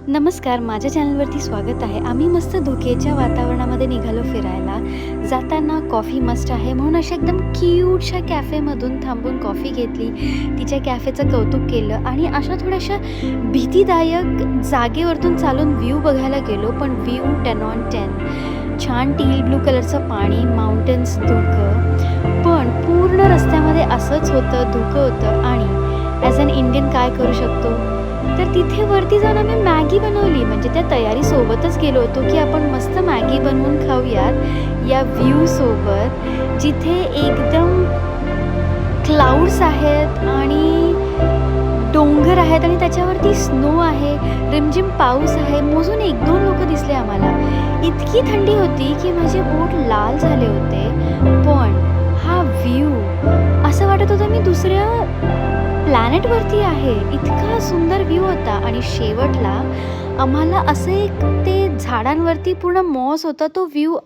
नमस्कार, माझ्या चॅनलवरती स्वागत आहे. आम्ही मस्त धुकेच्या वातावरणामध्ये निघालो फिरायला. जाताना कॉफी मस्ट आहे म्हणून अशा एकदम क्यूटशा कॅफेमधून थांबून कॉफी घेतली. तिच्या कॅफेचं कौतुक केलं आणि अशा थोड्याशा भीतीदायक जागेवरतून चालून व्ह्यू बघायला गेलो. पण व्ह्यू 10 on 10. छान टील ब्लू कलरचं पाणी, माउंटन्स, धुकं. पण पूर्ण रस्त्यामध्ये असंच होतं, धुकं होतं. आणि ॲज अन इंडियन काय करू शकतो? तर तिथे वरती जाऊन आम्ही मॅगी बनवली. म्हणजे त्या तयारीसोबतच गेलो होतो की आपण मस्त मॅगी बनवून खाऊयात या व्ह्यूसोबत, जिथे एकदम क्लाउड्स आहेत आणि डोंगर आहेत आणि त्याच्यावरती स्नो आहे, रिमझिम पाऊस आहे. मोजून 1-2 लोकं दिसले आम्हाला. इतकी थंडी होती की माझे बोट लाल झाले होते. पण हा व्ह्यू असं वाटत होतं मी दुसऱ्या प्लॅनेटवरती आहे. इतका सुंदर व्ह्यू होता. आणि शेवटला आम्हाला असं एक ते झाडांवरती पूर्ण मॉस होता. तो व्ह्यू